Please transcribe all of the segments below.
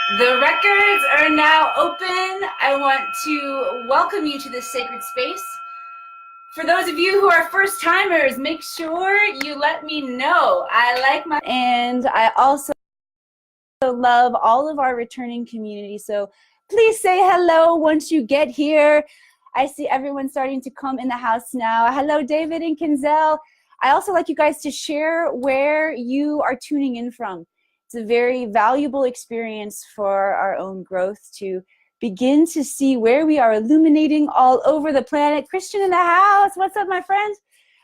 The records are now open. I want to welcome you to this sacred space. For those of you who are first timers, make sure you let me know. And I also love all of our returning community. So please say hello once you get here. I see everyone starting to come in the house now. Hello, David and Kinzel. I also like you guys to share where you are tuning in from. It's a very valuable experience for our own growth to begin to see where we are illuminating all over the planet. Christian in the house. What's up, my friend?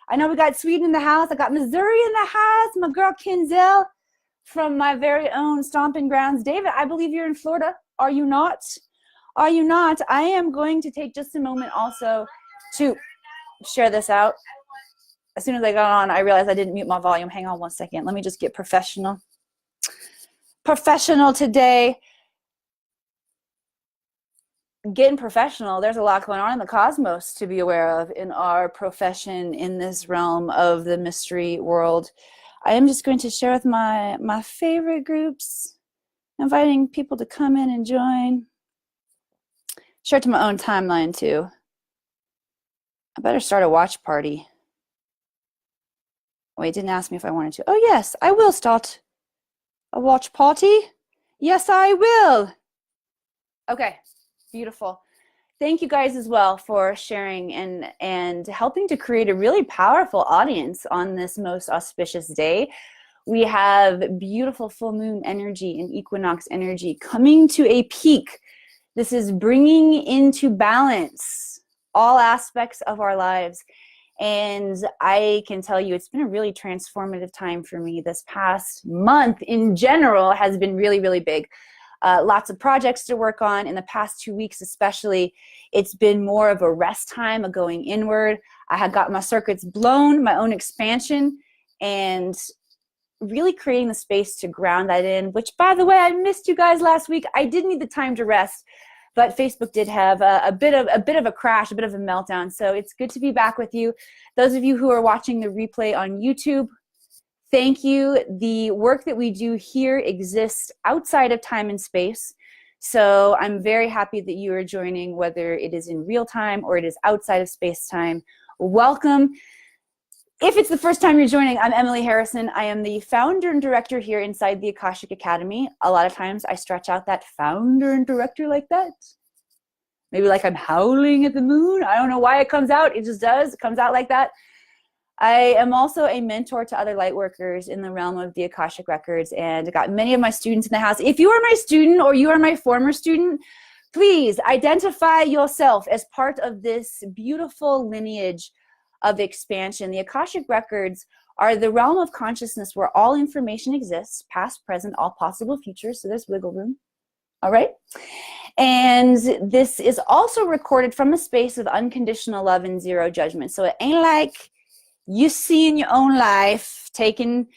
I know we got Sweden in the house. I got Missouri in the house. My girl Kinzel from my very own stomping grounds. David, I believe you're in Florida. Are you not? Are you not? I am going to take just a moment also to share this out. As soon as I got on, I realized I didn't mute my volume. Hang on one second. Let me just get professional. Professional today. Getting professional. There's a lot going on in the cosmos to be aware of in our profession in this realm of the mystery world. I am just going to share with my favorite groups, inviting people to come in and join. Share to my own timeline too. I better start a watch party. Wait, didn't ask me if I wanted to. Oh yes, I will start a watch party. Yes, I will. Okay, beautiful. Thank you guys as well for sharing and helping to create a really powerful audience on this most auspicious day. We have beautiful full moon energy and equinox energy coming to a peak. This is bringing into balance all aspects of our lives. And I can tell you it's been a really transformative time for me. This past month in general has been really, really big. Lots of projects to work on. In the past 2 weeks especially, it's been more of a rest time, a going inward. I had got my circuits blown, my own expansion, and really creating the space to ground that in, which, by the way, I missed you guys last week. I did need the time to rest, but Facebook did have a bit of a crash, a bit of a meltdown. So it's good to be back with you. Those of you who are watching the replay on YouTube, thank you. The work that we do here exists outside of time and space. So I'm very happy that you are joining, whether it is in real time or it is outside of space-time. Welcome. If it's the first time you're joining, I'm Emily Harrison. I am the founder and director here inside the Akashic Academy. A lot of times I stretch out that founder and director like that. Maybe like I'm howling at the moon. I don't know why it comes out. It just does. It comes out like that. I am also a mentor to other light workers in the realm of the Akashic Records, and I got many of my students in the house. If you are my student or you are my former student, please identify yourself as part of this beautiful lineage of expansion. The Akashic Records are the realm of consciousness where all information exists, past, present, all possible futures, so there's wiggle room. All right? And this is also recorded from a space of unconditional love and zero judgment. So it ain't like you see in your own life, taking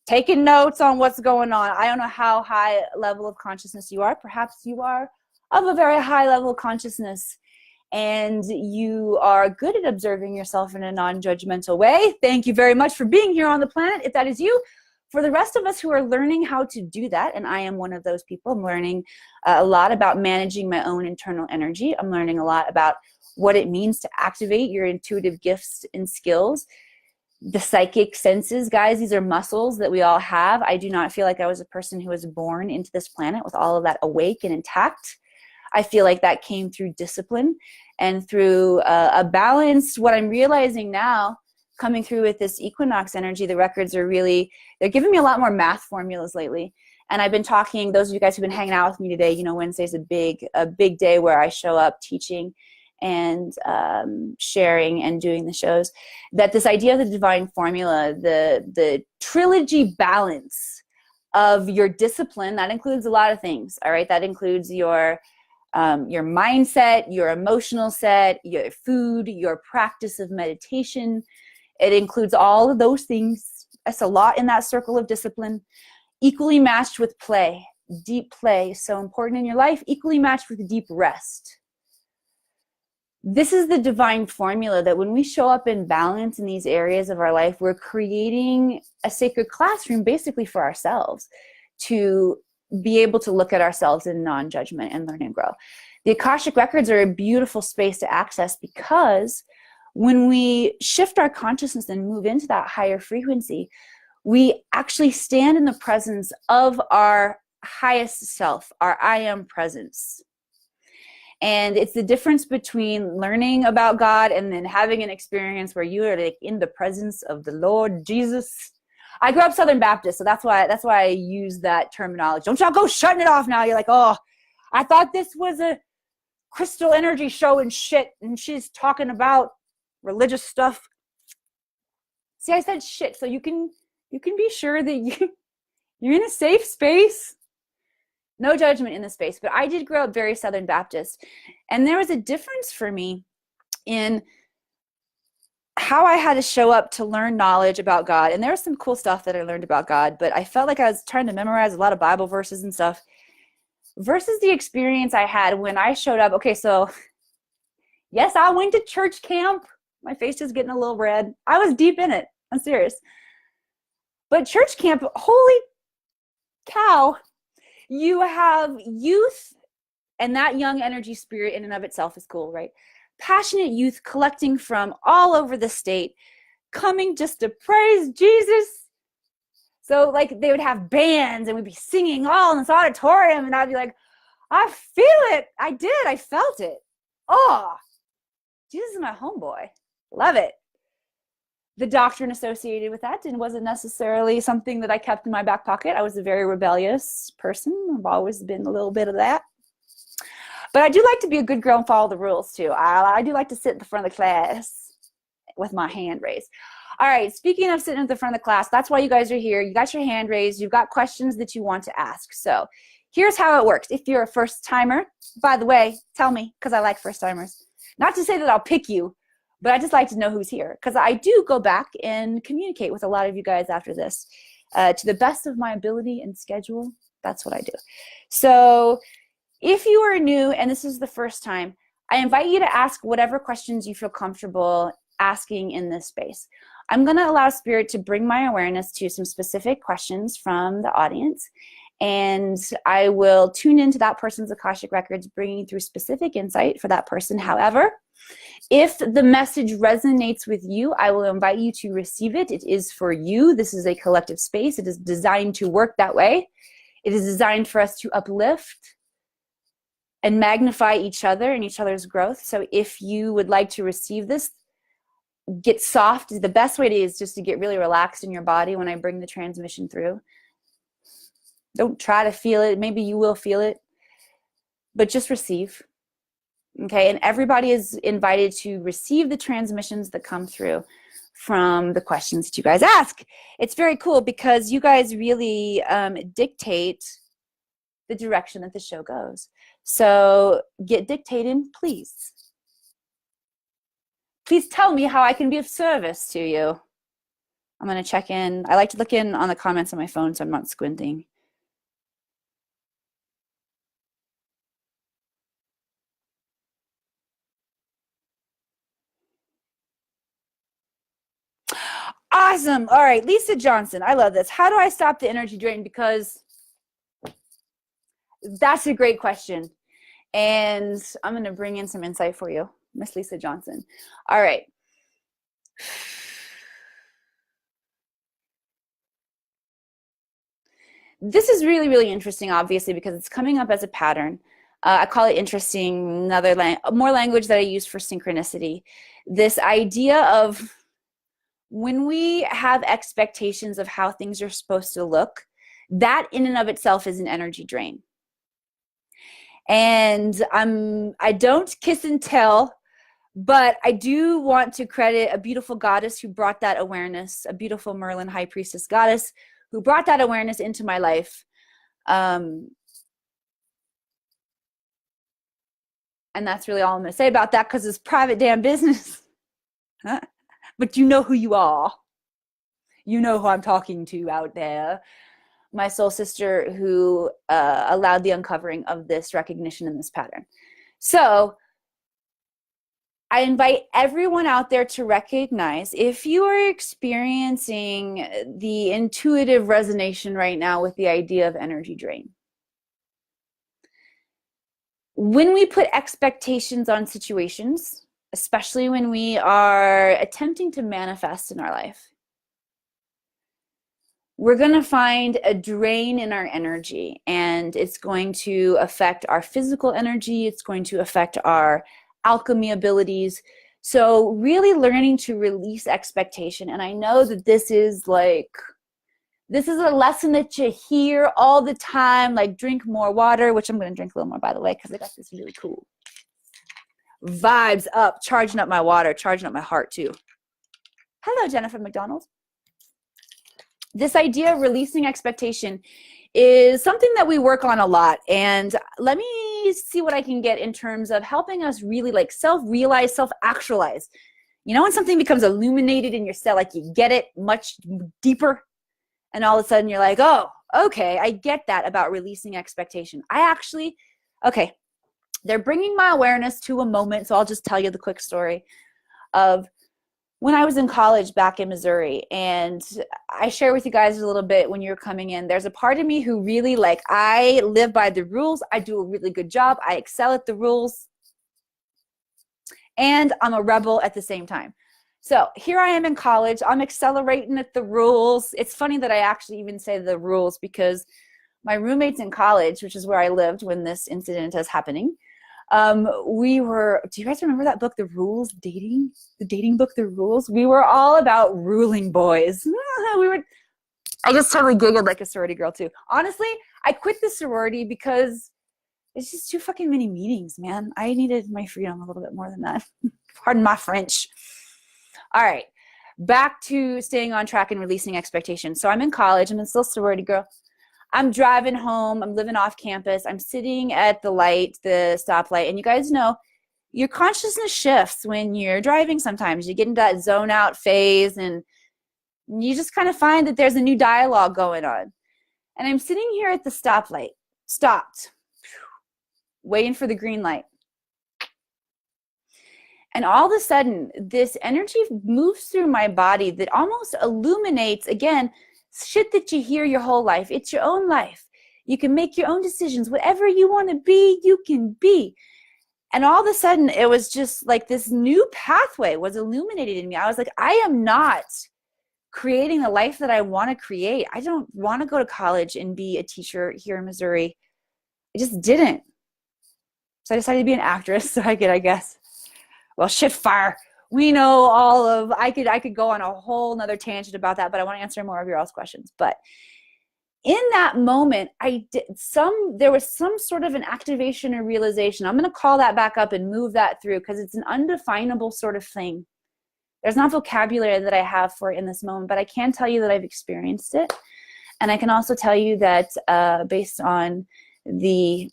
notes on what's going on. I don't know how high level of consciousness you are. Perhaps you are of a very high level of consciousness and you are good at observing yourself in a non-judgmental way. Thank you very much for being here on the planet, if that is you. For the rest of us who are learning how to do that, and I am one of those people, I'm learning a lot about managing my own internal energy. I'm learning a lot about what it means to activate your intuitive gifts and skills. The psychic senses, guys, these are muscles that we all have. I do not feel like I was a person who was born into this planet with all of that awake and intact. I feel like that came through discipline and through a balance. What I'm realizing now, coming through with this equinox energy, the records are really, they're giving me a lot more math formulas lately. And I've been talking, those of you guys who've been hanging out with me today, you know, Wednesday's a big day where I show up teaching and sharing and doing the shows, that this idea of the divine formula, the trilogy balance of your discipline, that includes a lot of things, all right? That includes your mindset, your emotional set, your food, your practice of meditation. It includes all of those things. That's a lot in that circle of discipline. Equally matched with play. Deep play is so important in your life. Equally matched with deep rest. This is the divine formula that when we show up in balance in these areas of our life, we're creating a sacred classroom basically for ourselves to be able to look at ourselves in non-judgment and learn and grow. The Akashic Records are a beautiful space to access, because when we shift our consciousness and move into that higher frequency, we actually stand in the presence of our highest self, our I am presence. And it's the difference between learning about God and then having an experience where you are like in the presence of the Lord Jesus. I grew up Southern Baptist, so that's why I use that terminology. Don't y'all go shutting it off now. You're like, oh, I thought this was a crystal energy show and shit, and she's talking about religious stuff. See, I said shit, so you can be sure that you're in a safe space. No judgment in the space. But I did grow up very Southern Baptist, and there was a difference for me in how I had to show up to learn knowledge about God. And there was some cool stuff that I learned about God, but I felt like I was trying to memorize a lot of Bible verses and stuff, versus the experience I had when I showed up. Okay, so yes, I went to church camp. My face is getting a little red. I was deep in it. I'm serious. But church camp, holy cow, you have youth, and that young energy spirit in and of itself is cool, right? Passionate youth collecting from all over the state, coming just to praise Jesus. So like they would have bands and we'd be singing all in this auditorium, and I'd be like, I feel it. I did. I felt it. Oh, Jesus is my homeboy. Love it. The doctrine associated with that wasn't necessarily something that I kept in my back pocket. I was a very rebellious person. I've always been a little bit of that. But I do like to be a good girl and follow the rules too. I do like to sit at the front of the class with my hand raised. All right, speaking of sitting at the front of the class, that's why you guys are here. You got your hand raised. You've got questions that you want to ask. So here's how it works. If you're a first timer, by the way, tell me, because I like first timers. Not to say that I'll pick you, but I just like to know who's here, because I do go back and communicate with a lot of you guys after this. To the best of my ability and schedule, that's what I do. So if you are new and this is the first time, I invite you to ask whatever questions you feel comfortable asking in this space. I'm going to allow Spirit to bring my awareness to some specific questions from the audience, and I will tune into that person's Akashic Records, bringing through specific insight for that person. However, if the message resonates with you, I will invite you to receive it. It is for you. This is a collective space. It is designed to work that way. It is designed for us to uplift and magnify each other and each other's growth. So if you would like to receive this, get soft. The best way to is just to get really relaxed in your body when I bring the transmission through. Don't try to feel it. Maybe you will feel it, but just receive. Okay, and everybody is invited to receive the transmissions that come through from the questions that you guys ask. It's very cool because you guys really dictate the direction that the show goes. So get dictating, please. Please tell me how I can be of service to you. I'm going to check in. I like to look in on the comments on my phone so I'm not squinting. Awesome. All right, Lisa Johnson. I love this. How do I stop the energy drain? Because that's a great question. And I'm going to bring in some insight for you, Miss Lisa Johnson. All right. This is really, really interesting, obviously, because it's coming up as a pattern. I call it interesting, more language that I use for synchronicity. This idea of when we have expectations of how things are supposed to look, that in and of itself is an energy drain. And I don't kiss and tell, but I do want to credit a beautiful goddess who brought that awareness, a beautiful Merlin high priestess goddess who brought that awareness into my life. And that's really all I'm going to say about that, because it's private damn business. But you know who you are. You know who I'm talking to out there. My soul sister who allowed the uncovering of this recognition in this pattern. So I invite everyone out there to recognize if you are experiencing the intuitive resonation right now with the idea of energy drain. When we put expectations on situations, especially when we are attempting to manifest in our life, we're going to find a drain in our energy, and it's going to affect our physical energy. It's going to affect our alchemy abilities. So really learning to release expectation. And I know that this is a lesson that you hear all the time, like drink more water, which I'm going to drink a little more, by the way, because I got this really cool vibes up, charging up my water, charging up my heart too. Hello, Jennifer McDonald. This idea of releasing expectation is something that we work on a lot. And let me see what I can get in terms of helping us really like self-realize, self-actualize. You know, when something becomes illuminated in your cell, like you get it much deeper, and all of a sudden you're like, oh, okay, I get that about releasing expectation. Okay, they're bringing my awareness to a moment. So I'll just tell you the quick story of when I was in college back in Missouri, and I share with you guys a little bit when you're coming in, there's a part of me who really I live by the rules. I do a really good job. I excel at the rules, and I'm a rebel at the same time. So here I am in college. I'm accelerating at the rules. It's funny that I actually even say the rules because my roommates in college, which is where I lived when this incident is happening, do you guys remember that book, The Rules, the dating book, The Rules? We were all about ruling boys. I just totally giggled like a sorority girl too. Honestly, I quit the sorority because it's just too fucking many meetings, man. I needed my freedom a little bit more than that. Pardon my French. All right, back to staying on track and releasing expectations. So I'm in college. I'm still sorority girl. I'm driving home. I'm living off campus. I'm sitting at the stoplight. And you guys know your consciousness shifts when you're driving sometimes. You get into that zone out phase and you just kind of find that there's a new dialogue going on. And I'm sitting here at the stoplight, stopped, waiting for the green light. And all of a sudden, this energy moves through my body that almost illuminates, again, shit that you hear your whole life. It's your own life. You can make your own decisions. Whatever you want to be, you can be. And all of a sudden, it was just like this new pathway was illuminated in me. I was like, I am not creating the life that I want to create. I don't want to go to college and be a teacher here in Missouri. I just didn't. So I decided to be an actress so I could, I guess. Well, shit fire. We know I could go on a whole nother tangent about that, but I want to answer more of your all's questions. But in that moment, there was some sort of an activation or realization. I'm going to call that back up and move that through because it's an undefinable sort of thing. There's not vocabulary that I have for it in this moment, but I can tell you that I've experienced it. And I can also tell you that based on the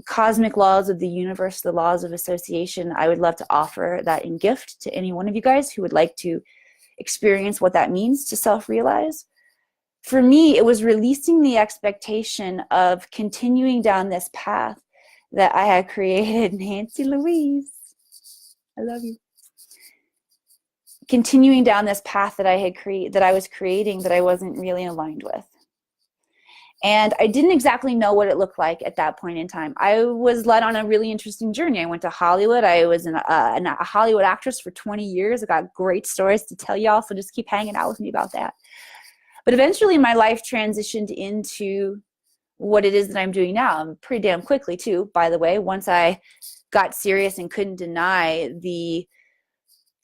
cosmic laws of the universe, the laws of association, I would love to offer that in gift to any one of you guys who would like to experience what that means to self-realize. For me, it was releasing the expectation of continuing down this path that I had created. Nancy Louise, I love you. Continuing down this path that I was creating that I wasn't really aligned with. And I didn't exactly know what it looked like at that point in time. I was led on a really interesting journey. I went to Hollywood. I was a Hollywood actress for 20 years. I got great stories to tell y'all, so just keep hanging out with me about that. But eventually my life transitioned into what it is that I'm doing now. Pretty damn quickly too, by the way, once I got serious and couldn't deny the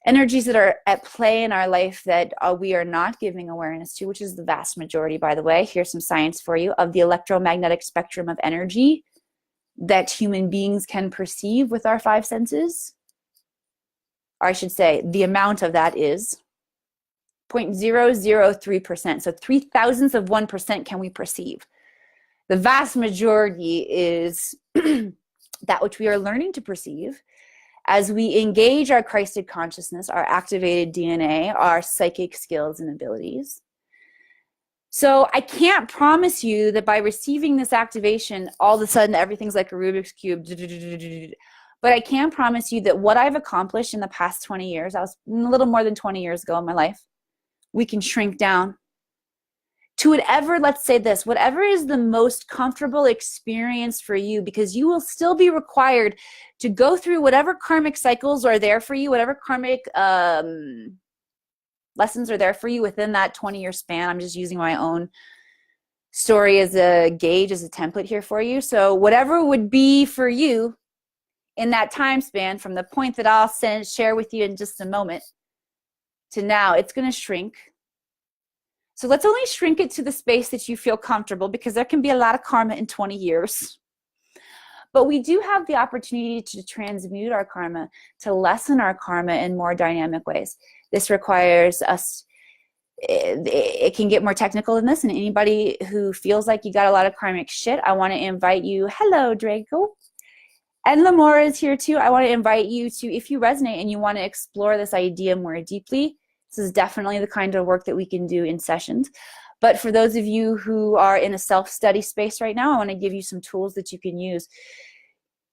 energies that are at play in our life that we are not giving awareness to, which is the vast majority, by the way. Here's some science for you of the electromagnetic spectrum of energy that human beings can perceive with our five senses. Or I should say, the amount of that is 0.003%. So 0.003% can we perceive. The vast majority is that which we are learning to perceive as we engage our Christed consciousness, our activated DNA, our psychic skills and abilities. So I can't promise you that by receiving this activation, all of a sudden everything's like a Rubik's Cube. But I can promise you that what I've accomplished in the past 20 years, I was a little more than 20 years ago in my life, we can shrink down to whatever, let's say this, whatever is the most comfortable experience for you, because you will still be required to go through whatever karmic cycles are there for you, whatever karmic lessons are there for you within that 20-year span. I'm just using my own story as a gauge, as a template here for you. So whatever would be for you in that time span, from the point that I'll share with you in just a moment to now, it's going to shrink. So let's only shrink it to the space that you feel comfortable, because there can be a lot of karma in 20 years. But we do have the opportunity to transmute our karma, to lessen our karma in more dynamic ways. This requires us, it can get more technical than this, and anybody who feels like you got a lot of karmic shit, I want to invite you, hello Draco, and Lamora is here too. I want to invite you to, if you resonate and you want to explore this idea more deeply, this is definitely the kind of work that we can do in sessions. But for those of you who are in a self-study space right now, I want to give you some tools that you can use.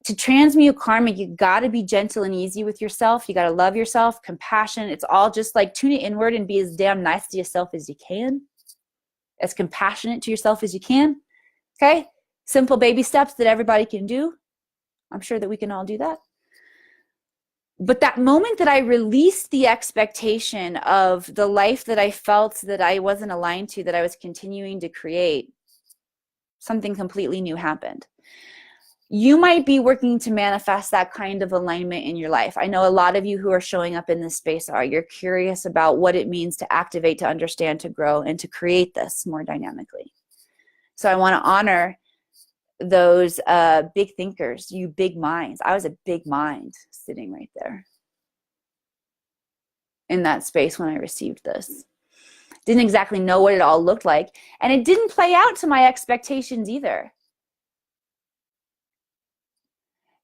To transmute karma, you got to be gentle and easy with yourself. You got to love yourself, compassion. It's all just like tune it inward and be as damn nice to yourself as you can, as compassionate to yourself as you can. Okay? Simple baby steps that everybody can do. I'm sure that we can all do that. But that moment that I released the expectation of the life that I felt that I wasn't aligned to, that I was continuing to create, something completely new happened. You might be working to manifest that kind of alignment in your life. I know a lot of you who are showing up in this space you're curious about what it means to activate, to understand, to grow, and to create this more dynamically. So I want to honor those big thinkers, you big minds. I was a big mind sitting right there in that space when I received this. Didn't exactly know what it all looked like, and it didn't play out to my expectations either.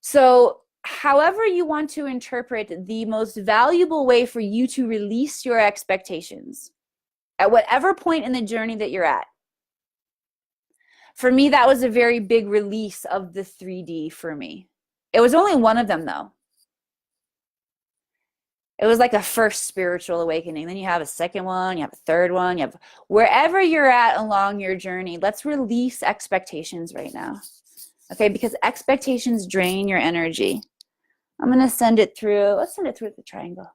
So however you want to interpret the most valuable way for you to release your expectations at whatever point in the journey that you're at. For me, that was a very big release of the 3D for me. It was only one of them, though. It was like a first spiritual awakening. Then you have a second one, you have a third one, you have wherever you're at along your journey. Let's release expectations right now. Okay, because expectations drain your energy. I'm going to send it through. Let's send it through the triangle.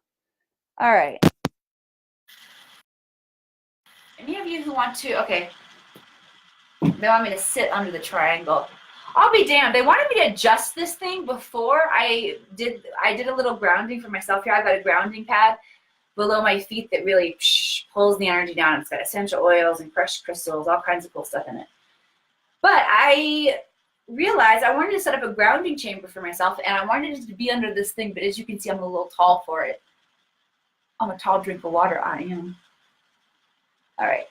All right. Any of you who want to, okay. They want me to sit under the triangle. I'll be damned. They wanted me to adjust this thing before I did a little grounding for myself here. I've got a grounding pad below my feet that really pulls the energy down. It's got essential oils and crushed crystals, all kinds of cool stuff in it. But I realized I wanted to set up a grounding chamber for myself, and I wanted it to be under this thing, but as you can see, I'm a little tall for it. I'm a tall drink of water. I am. All right.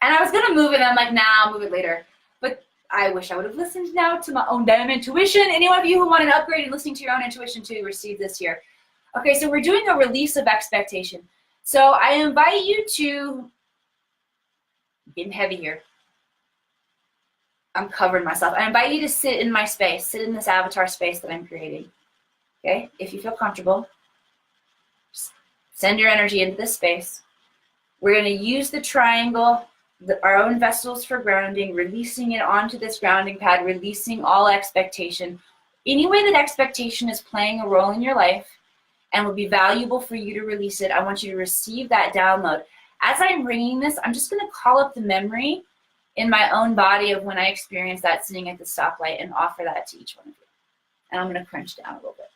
And I was going to move it, and I'm like, nah, I'll move it later. But I wish I would have listened now to my own damn intuition. Any of you who want an upgrade in listening to your own intuition to receive this here. Okay, so we're doing a release of expectation. So I invite you to, getting heavy here. I'm covering myself. I invite you to sit in my space, sit in this avatar space that I'm creating. Okay, if you feel comfortable, send your energy into this space. We're going to use the triangle, our own vessels for grounding, releasing it onto this grounding pad, releasing all expectation. Any way that expectation is playing a role in your life and will be valuable for you to release it, I want you to receive that download. As I'm bringing this, I'm just going to call up the memory in my own body of when I experienced that sitting at the stoplight and offer that to each one of you. And I'm going to crunch down a little bit.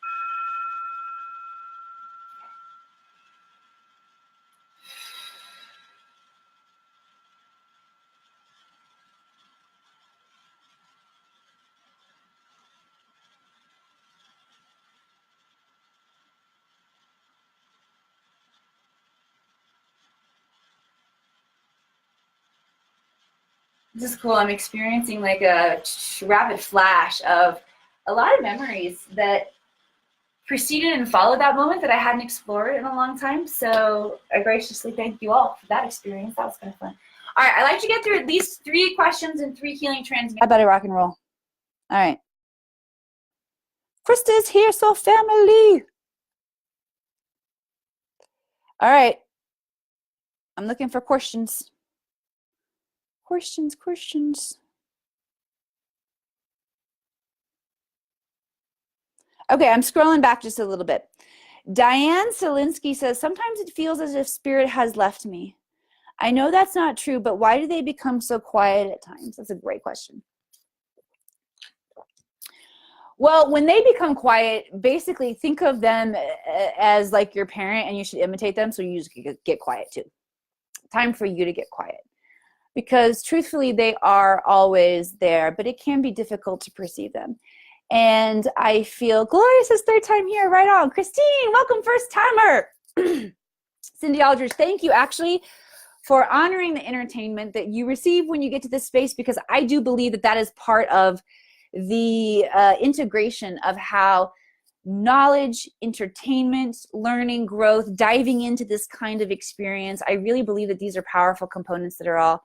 This is cool. I'm experiencing like a rapid flash of a lot of memories that preceded and followed that moment that I hadn't explored in a long time. So I graciously thank you all for that experience. That was kind of fun. All right, I like to get through at least 3 questions and 3 healing transmissions. I better rock and roll. All right. Krista's here, so family. All right. I'm looking for questions. Questions. Okay, I'm scrolling back just a little bit. Diane Selinsky says, sometimes it feels as if spirit has left me. I know that's not true, but why do they become so quiet at times? That's a great question. Well, when they become quiet, basically think of them as like your parent, and you should imitate them, so you just get quiet too. Time for you to get quiet. Because truthfully, they are always there, but it can be difficult to perceive them. And I feel, Gloria says third time here, right on. Christine, welcome, first timer. Cindy Aldridge, thank you actually for honoring the entertainment that you receive when you get to this space, because I do believe that that is part of the integration of how knowledge, entertainment, learning, growth, diving into this kind of experience. I really believe that these are powerful components that are all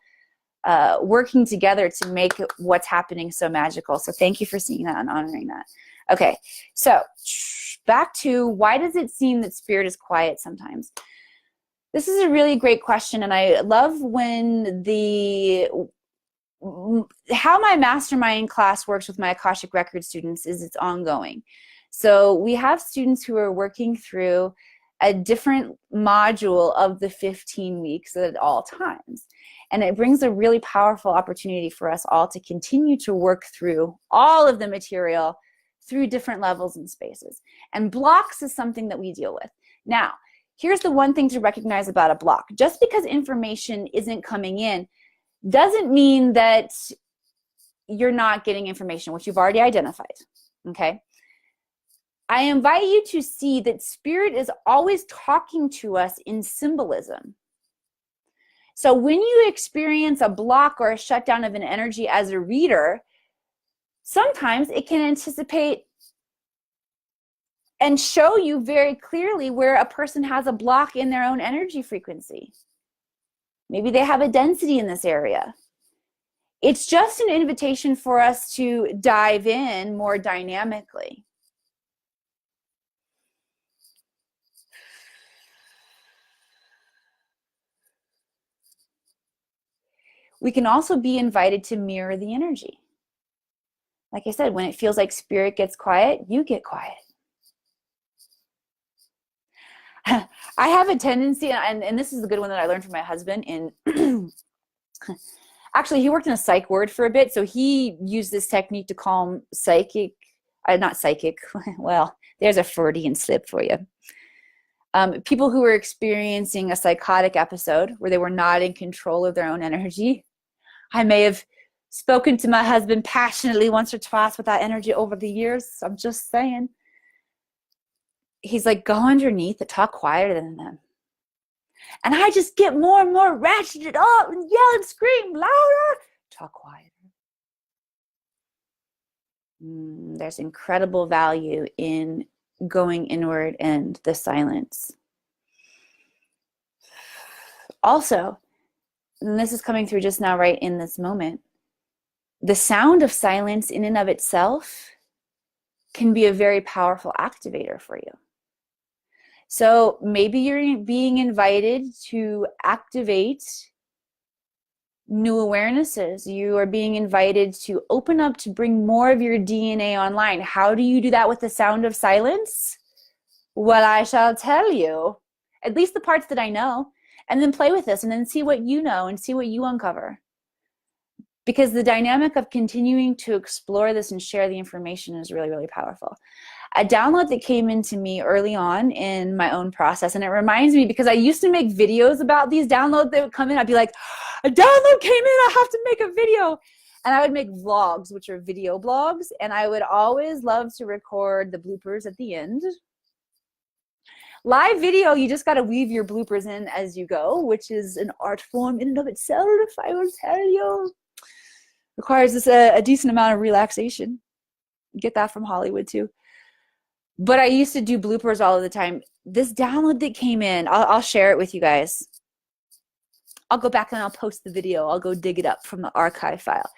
working together to make what's happening so magical. So thank you for seeing that and honoring that. Okay, so back to, why does it seem that spirit is quiet sometimes? This is a really great question, and I love when how my mastermind class works with my Akashic Records students is it's ongoing. So we have students who are working through a different module of the 15 weeks at all times. And it brings a really powerful opportunity for us all to continue to work through all of the material through different levels and spaces. And blocks is something that we deal with. Now, here's the one thing to recognize about a block. Just because information isn't coming in doesn't mean that you're not getting information, which you've already identified, okay? I invite you to see that spirit is always talking to us in symbolism. So when you experience a block or a shutdown of an energy as a reader, sometimes it can anticipate and show you very clearly where a person has a block in their own energy frequency. Maybe they have a density in this area. It's just an invitation for us to dive in more dynamically. We can also be invited to mirror the energy. Like I said, when it feels like spirit gets quiet, you get quiet. I have a tendency, and this is a good one that I learned from my husband, in actually he worked in a psych ward for a bit, so he used this technique to calm not psychic, well, there's a Freudian slip for you. People who were experiencing a psychotic episode where they were not in control of their own energy. I may have spoken to my husband passionately once or twice with that energy over the years. I'm just saying. He's like, go underneath it, talk quieter than them. And I just get more and more ratcheted up and yell and scream louder. Talk quieter. There's incredible value in going inward and the silence. Also, and this is coming through just now, right in this moment, the sound of silence in and of itself can be a very powerful activator for you. So maybe you're being invited to activate new awarenesses. You are being invited to open up, to bring more of your DNA online. How do you do that with the sound of silence? Well, I shall tell you, at least the parts that I know, and then play with this and then see what you know and see what you uncover. Because the dynamic of continuing to explore this and share the information is really, really powerful. A download that came into me early on in my own process, and it reminds me because I used to make videos about these downloads that would come in. I'd be like, a download came in, I have to make a video. And I would make vlogs, which are video blogs, and I would always love to record the bloopers at the end. Live video, you just got to weave your bloopers in as you go, which is an art form in and of itself, I will tell you. Requires this a decent amount of relaxation. You get that from Hollywood too. But I used to do bloopers all of the time. This download that came in, I'll share it with you guys. I'll go back and I'll post the video. I'll go dig it up from the archive file.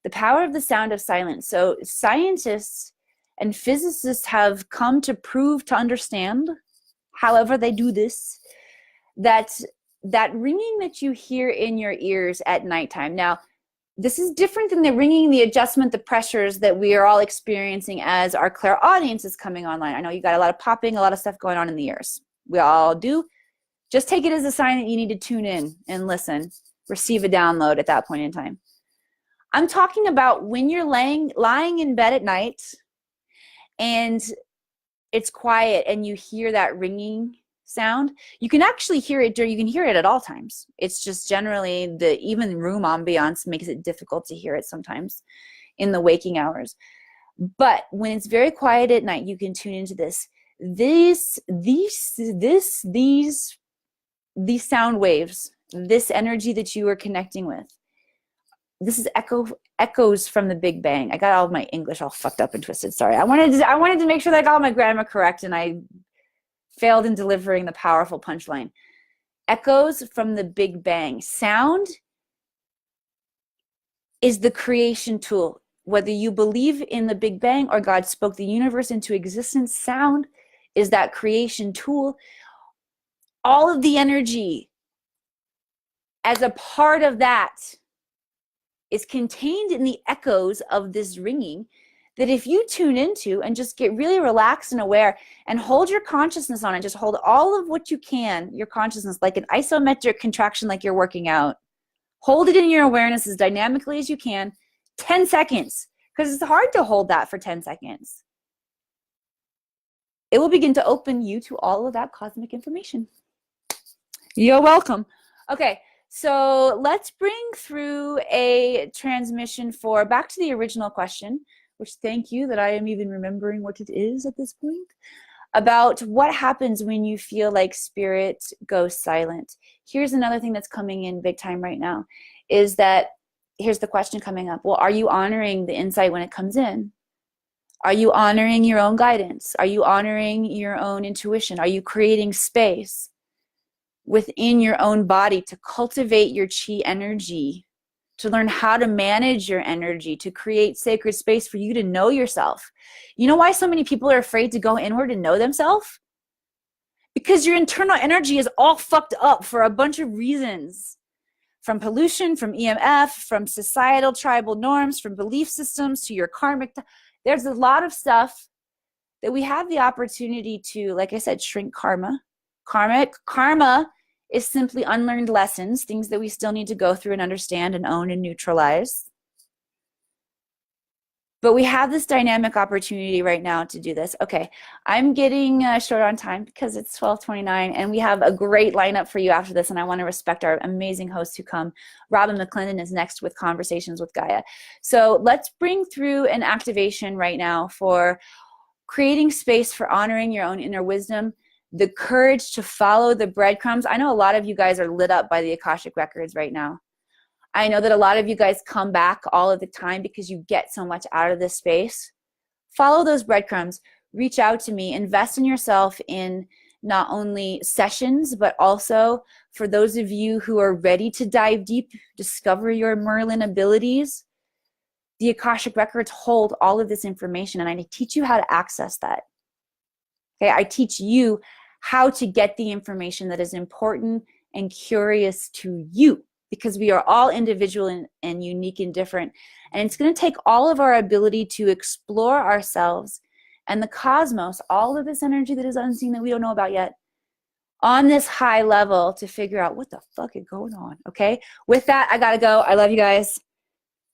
The power of the sound of silence. So scientists and physicists have come to prove, to understand, however they do this, that that ringing that you hear in your ears at nighttime. Now, this is different than the ringing, the adjustment, the pressures that we are all experiencing as our clairaudience is coming online. I know you got a lot of popping, a lot of stuff going on in the ears. We all do. Just take it as a sign that you need to tune in and listen, receive a download at that point in time. I'm talking about when you're lying in bed at night and it's quiet and you hear that ringing sound. You can actually hear it you can hear it at all times. It's just generally the even room ambiance makes it difficult to hear it sometimes in the waking hours. But when it's very quiet at night, you can tune into this. These sound waves, this energy that you are connecting with. This is echoes from the Big Bang. I got all of my English all fucked up and twisted. Sorry. I wanted to make sure that I got all my grammar correct, and I failed in delivering the powerful punchline. Echoes from the Big Bang. Sound is the creation tool. Whether you believe in the Big Bang or God spoke the universe into existence, sound is that creation tool. All of the energy as a part of that is contained in the echoes of this ringing, that if you tune into and just get really relaxed and aware and hold your consciousness on it, just hold all of what you can, your consciousness, like an isometric contraction, like you're working out. Hold it in your awareness as dynamically as you can, 10 seconds, because it's hard to hold that for 10 seconds. It will begin to open you to all of that cosmic information. You're welcome. Okay. So let's bring through a transmission for back to the original question, which thank you that I am even remembering what it is at this point, about what happens when you feel like spirit goes silent. Here's another thing that's coming in big time right now is that, here's the question coming up. Well, are you honoring the insight when it comes in? Are you honoring your own guidance? Are you honoring your own intuition? Are you creating space within your own body to cultivate your chi energy, to learn how to manage your energy, to create sacred space for you to know yourself? You know why so many people are afraid to go inward and know themselves? Because your internal energy is all fucked up for a bunch of reasons. From pollution, from EMF, from societal tribal norms, from belief systems to your karmic. There's a lot of stuff that we have the opportunity to, like I said, shrink karma. Karma is simply unlearned lessons, things that we still need to go through and understand and own and neutralize. But we have this dynamic opportunity right now to do this. Okay, I'm getting short on time because it's 12:29, and we have a great lineup for you after this, and I want to respect our amazing hosts who come. Robin McClendon is next with Conversations with Gaia. So let's bring through an activation right now for creating space for honoring your own inner wisdom, the courage to follow the breadcrumbs. I know a lot of you guys are lit up by the Akashic Records right now. I know that a lot of you guys come back all of the time because you get so much out of this space. Follow those breadcrumbs. Reach out to me. Invest in yourself in not only sessions, but also for those of you who are ready to dive deep, discover your Merlin abilities. The Akashic Records hold all of this information, and I teach you how to access that. Okay, I teach you how to get the information that is important and curious to you, because we are all individual and unique and different. And it's going to take all of our ability to explore ourselves and the cosmos, all of this energy that is unseen that we don't know about yet, on this high level to figure out what the fuck is going on. Okay, with that, I got to go. I love you guys.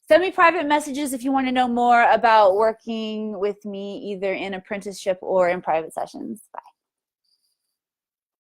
Send me private messages if you want to know more about working with me, either in apprenticeship or in private sessions. Bye.